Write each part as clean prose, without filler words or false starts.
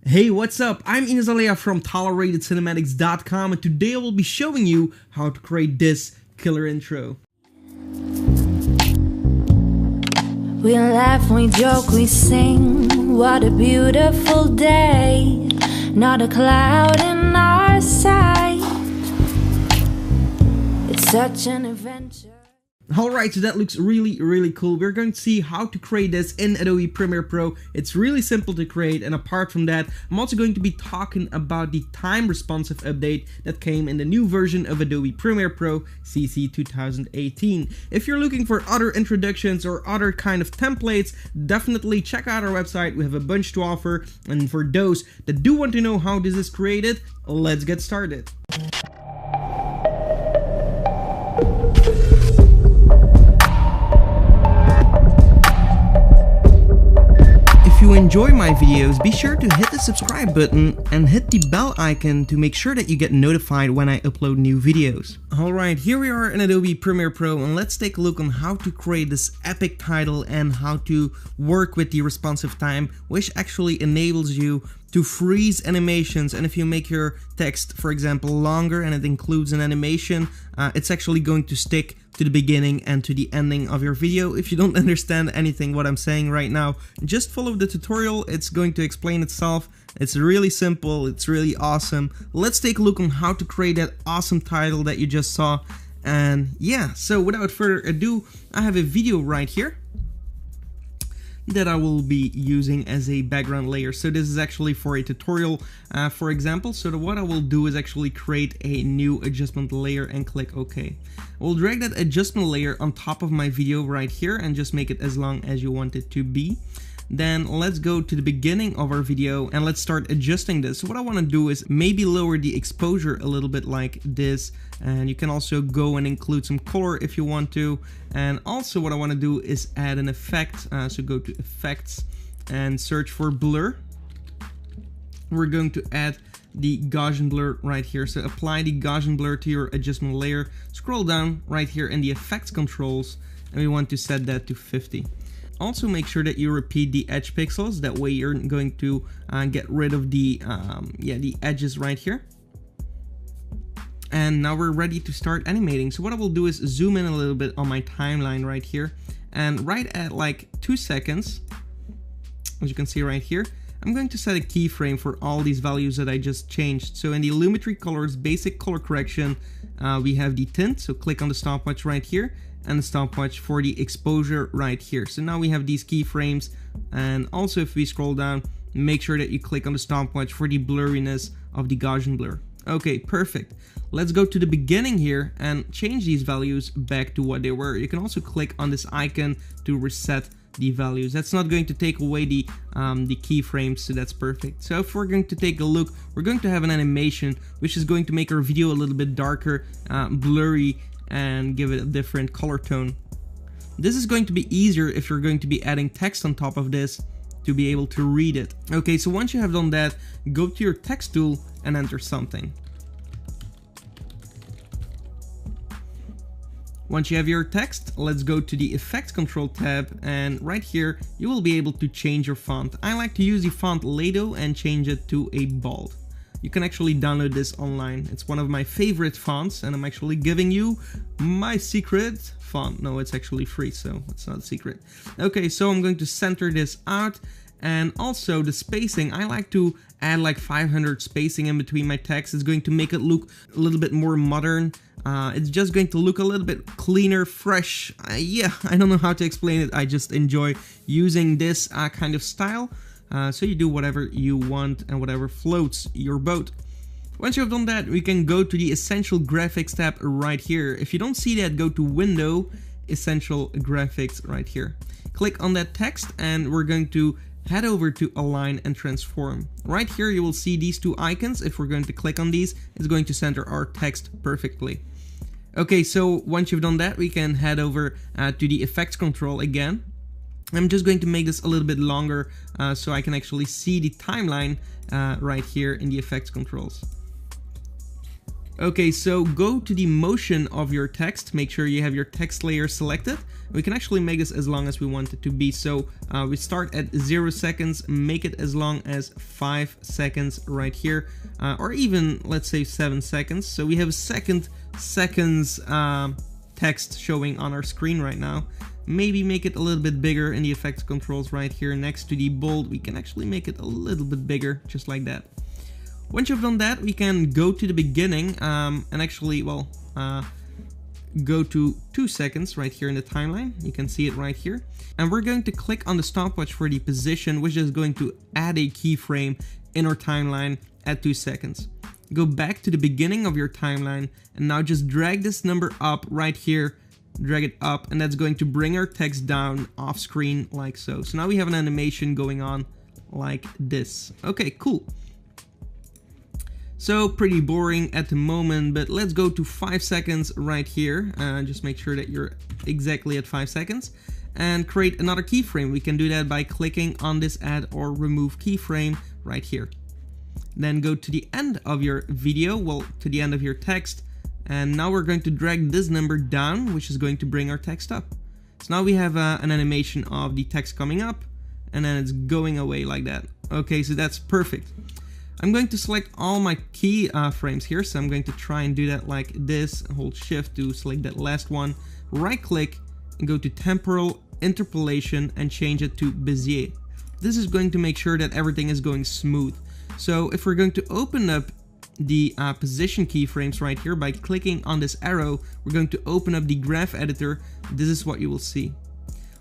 Hey, what's up? I'm Ines Alea from ToleratedCinematics.com, and today I will be showing you how to create this killer intro. We laugh, we joke, we sing. What a beautiful day. Not a cloud in our sight. It's such an adventure. Alright, so that looks really cool. We're going to see how to create this in Adobe Premiere Pro. It's really simple to create, and apart from that, I'm also going to be talking about the time responsive update that came in the new version of Adobe Premiere Pro CC 2018. If you're looking for other introductions or other kind of templates, definitely check out our website. We have a bunch to offer, and for those that do want to know how this is created, let's get started. If you enjoy my videos, be sure to hit the subscribe button and hit the bell icon to make sure that you get notified when I upload new videos. Alright, here we are in Adobe Premiere Pro, and let's take a look on how to create this epic title and how to work with the responsive time, which actually enables you to freeze animations. And if you make your text, for example, longer and it includes an animation, it's actually going to stick to the beginning and to the ending of your video. If you don't understand anything what I'm saying right now, just follow the tutorial. It's going to explain itself. It's really simple. It's really awesome. Let's take a look on how to create that awesome title that you just saw. And yeah, so without further ado, I have a video right here that I will be using as a background layer. So this is actually for a tutorial, for example. So what I will do is actually create a new adjustment layer and click OK. I will drag that adjustment layer on top of my video right here and just make it as long as you want it to be. Then let's go to the beginning of our video and let's start adjusting this. So what I want to do is maybe lower the exposure a little bit like this, and you can also go and include some color if you want to. And also what I want to do is add an effect. So go to effects and search for blur. We're going to add the Gaussian blur right here. So apply the Gaussian blur to your adjustment layer, scroll down right here in the effects controls, and we want to set that to 50. Also make sure that you repeat the edge pixels, that way you're going to get rid of the edges right here. And now we're ready to start animating. So what I will do is zoom in a little bit on my timeline right here, and right at like 2 seconds, as you can see right here, I'm going to set a keyframe for all these values that I just changed. So in the Lumetri Colors basic color correction, we have the tint, so click on the stopwatch right here, and the stopwatch for the exposure right here. So now we have these keyframes, and also if we scroll down, make sure that you click on the stopwatch for the blurriness of the Gaussian blur. Okay, perfect. Let's go to the beginning here and change these values back to what they were. You can also click on this icon to reset the values. That's not going to take away the keyframes, so that's perfect. So if we're going to take a look, we're going to have an animation which is going to make our video a little bit darker, blurry, and give it a different color tone. This is going to be easier if you're going to be adding text on top of this to be able to read it. Okay, so once you have done that, go to your text tool and enter something. Once you have your text, let's go to the Effects Control tab, and right here you will be able to change your font. I like to use the font Lato and change it to a bold. You can actually download this online. It's one of my favorite fonts, and I'm actually giving you my secret font. No, it's actually free, so it's not a secret. Okay, so I'm going to center this out, and also the spacing. I like to add like 500 spacing in between my text. It's going to make it look a little bit more modern. It's just going to look a little bit cleaner, fresh. Yeah, I don't know how to explain it. I just enjoy using this kind of style. So you do whatever you want and whatever floats your boat. Once you have done that, we can go to the Essential Graphics tab right here. If you don't see that, go to Window, Essential Graphics right here. Click on that text, and we're going to head over to Align and Transform. Right here you will see these two icons. If we're going to click on these, it's going to center our text perfectly. Okay, so once you've done that, we can head over to the Effects Control again. I'm just going to make this a little bit longer so I can actually see the timeline right here in the effects controls. Okay, so go to the motion of your text, make sure you have your text layer selected. We can actually make this as long as we want it to be. So we start at 0 seconds, make it as long as 5 seconds right here, or even let's say 7 seconds. So we have seconds text showing on our screen right now. Maybe make it a little bit bigger in the effects controls right here next to the bold. We can actually make it a little bit bigger, just like that. Once you've done that, we can go to the beginning and actually, well, go to 2 seconds right here in the timeline. You can see it right here. And we're going to click on the stopwatch for the position, which is going to add a keyframe in our timeline at 2 seconds. Go back to the beginning of your timeline and now just drag this number up right here. Drag it up, and that's going to bring our text down off screen like so. So now we have an animation going on like this. Okay, cool. So pretty boring at the moment, but let's go to 5 seconds right here. Just make sure that you're exactly at 5 seconds and create another keyframe. We can do that by clicking on this add or remove keyframe right here. Then go to the end of your video, well, to the end of your text. And now we're going to drag this number down, which is going to bring our text up. So now we have an animation of the text coming up and then it's going away like that. Okay, so that's perfect. I'm going to select all my key frames here. So I'm going to try and do that like this. Hold shift to select that last one. Right click and go to temporal interpolation and change it to Bezier. This is going to make sure that everything is going smooth. So if we're going to open up the position keyframes right here by clicking on this arrow, we're going to open up the graph editor. This is what you will see.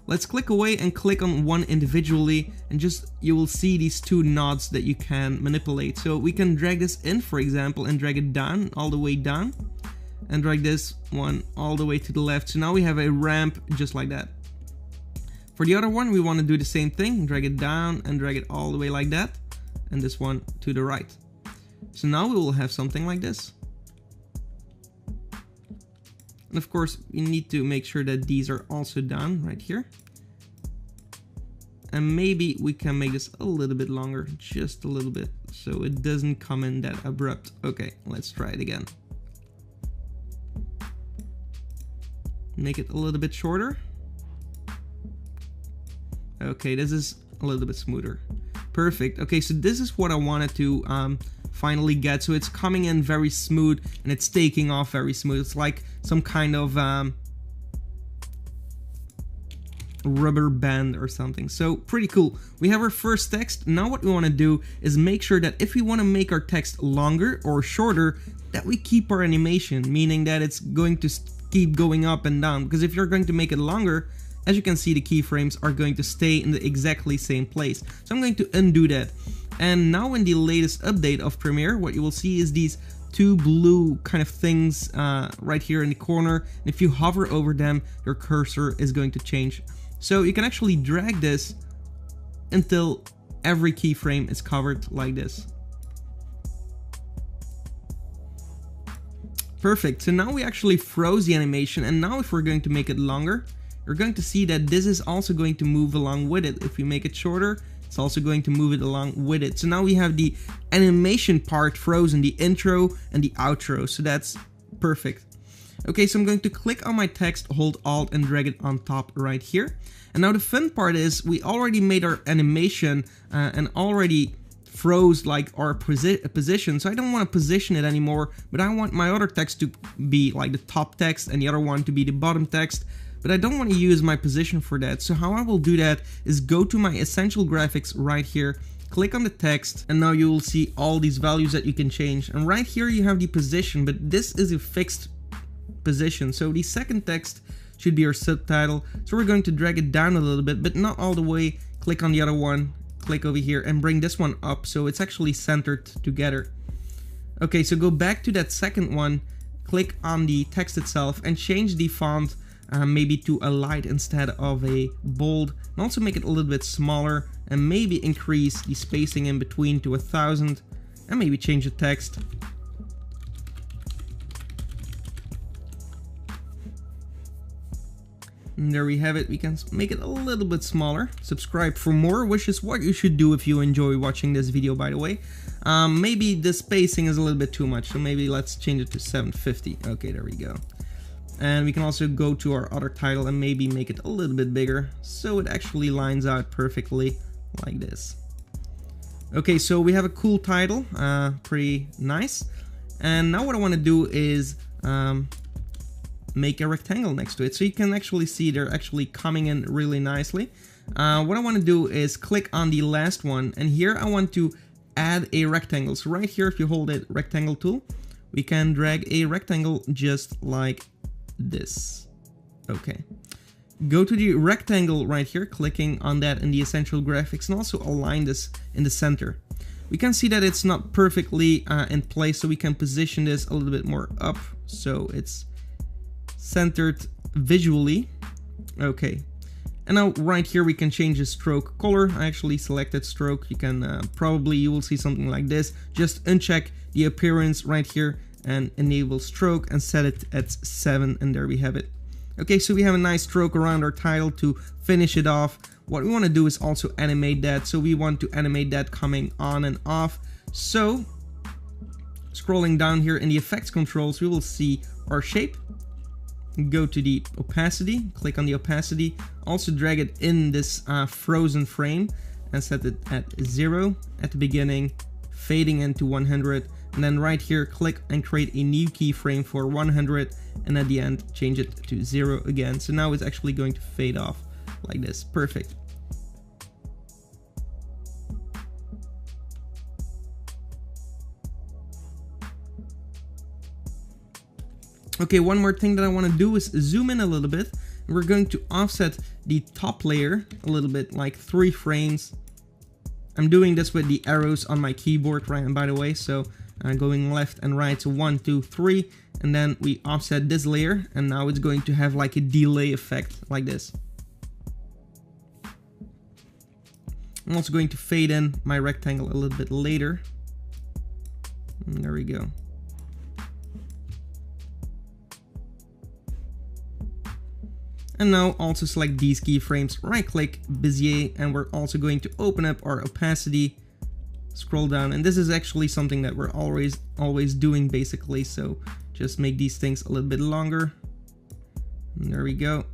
Let's click away and click on one individually, and just you will see these two nodes that you can manipulate. So we can drag this in, for example, and drag it down, all the way down, and drag this one all the way to the left. So now we have a ramp just like that. For the other one, we want to do the same thing, drag it down and drag it all the way like that, and this one to the right. So now we will have something like this. And of course, you need to make sure that these are also done right here. And maybe we can make this a little bit longer, just a little bit, so it doesn't come in that abrupt. Okay, let's try it again. Make it a little bit shorter. Okay, this is a little bit smoother. Perfect. Okay, so this is what I wanted to finally get. So it's coming in very smooth and it's taking off very smooth. It's like some kind of rubber band or something. So pretty cool. We have our first text. Now what we want to do is make sure that if we want to make our text longer or shorter, that we keep our animation, meaning that it's going to keep going up and down. Because if you're going to make it longer, as you can see, the keyframes are going to stay in the exactly same place. So I'm going to undo that. And now in the latest update of Premiere, what you will see is these two blue kind of things right here in the corner. And if you hover over them, your cursor is going to change. So you can actually drag this until every keyframe is covered like this. Perfect. So now we actually froze the animation, and now if we're going to make it longer, you're going to see that this is also going to move along with it. If we make it shorter, it's also going to move it along with it. So now we have the animation part frozen, the intro and the outro. So that's perfect. Okay, so I'm going to click on my text, hold Alt and drag it on top right here. And now the fun part is we already made our animation and already froze like our position. So I don't want to position it anymore, but I want my other text to be like the top text and the other one to be the bottom text. But I don't want to use my position for that. So how I will do that is go to my essential graphics right here, click on the text, and now you will see all these values that you can change. And right here you have the position, but this is a fixed position. So the second text should be our subtitle. So we're going to drag it down a little bit, but not all the way. Click on the other one, click over here and bring this one up so it's actually centered together. Okay, so go back to that second one, click on the text itself and change the font maybe to a light instead of a bold, and also make it a little bit smaller, and maybe increase the spacing in between to 1000, and maybe change the text. And there we have it. We can make it a little bit smaller. Subscribe for more, which is what you should do if you enjoy watching this video, by the way. Maybe the spacing is a little bit too much, so maybe let's change it to 750. Okay, there we go. And we can also go to our other title and maybe make it a little bit bigger, so it actually lines out perfectly like this. Okay, so we have a cool title, pretty nice. And now what I want to do is make a rectangle next to it, so you can actually see they're actually coming in really nicely. What I want to do is click on the last one, and here I want to add a rectangle. So right here, if you hold it rectangle tool, we can drag a rectangle just like this. Okay, go to the rectangle right here, clicking on that in the essential graphics, and also align this in the center. We can see that it's not perfectly in place, so we can position this a little bit more up so it's centered visually. Okay, and now right here we can change the stroke color. I actually selected stroke. You can you will see something like this. Just uncheck the appearance right here and enable stroke and set it at 7, and there we have it. Okay, so we have a nice stroke around our title to finish it off. What we want to do is also animate that, so we want to animate that coming on and off. So scrolling down here in the effects controls, we will see our shape. Go to the opacity, click on the opacity, also drag it in this frozen frame and set it at 0 at the beginning, fading into 100, and then right here click and create a new keyframe for 100, and at the end change it to 0 again. So now it's actually going to fade off like this. Perfect. Okay, one more thing that I want to do is zoom in a little bit. We're going to offset the top layer a little bit, like 3 frames. I'm doing this with the arrows on my keyboard, right? And by the way, so going left and right, so 1, 2, 3, and then we offset this layer, and now it's going to have like a delay effect like this. I'm also going to fade in my rectangle a little bit later. And there we go. And now also select these keyframes, right click, Bezier, and we're also going to open up our opacity, scroll down, and this is actually something that we're always doing basically, so just make these things a little bit longer. And there we go.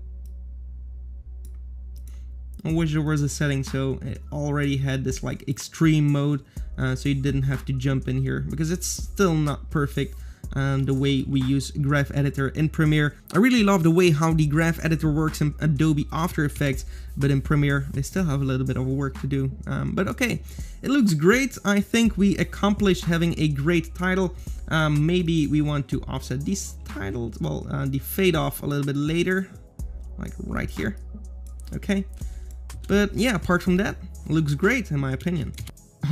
I wish there was a setting so it already had this like extreme mode, so you didn't have to jump in here, because it's still not perfect. The way we use Graph Editor in Premiere. I really love the way how the Graph Editor works in Adobe After Effects, but in Premiere they still have a little bit of work to do. But okay, it looks great. I think we accomplished having a great title. Maybe we want to offset these titles, well, the fade off a little bit later, like right here. Okay, but yeah, apart from that, it looks great in my opinion.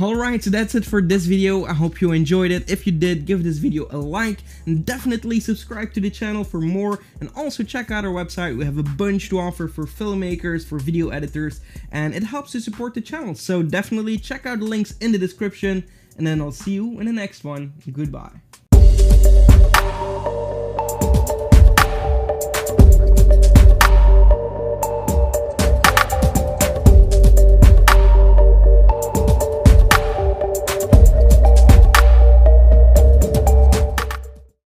Alright, so that's it for this video. I hope you enjoyed it. If you did, give this video a like and definitely subscribe to the channel for more, and also check out our website. We have a bunch to offer for filmmakers, for video editors, and it helps to support the channel. So definitely check out the links in the description, and then I'll see you in the next one. Goodbye.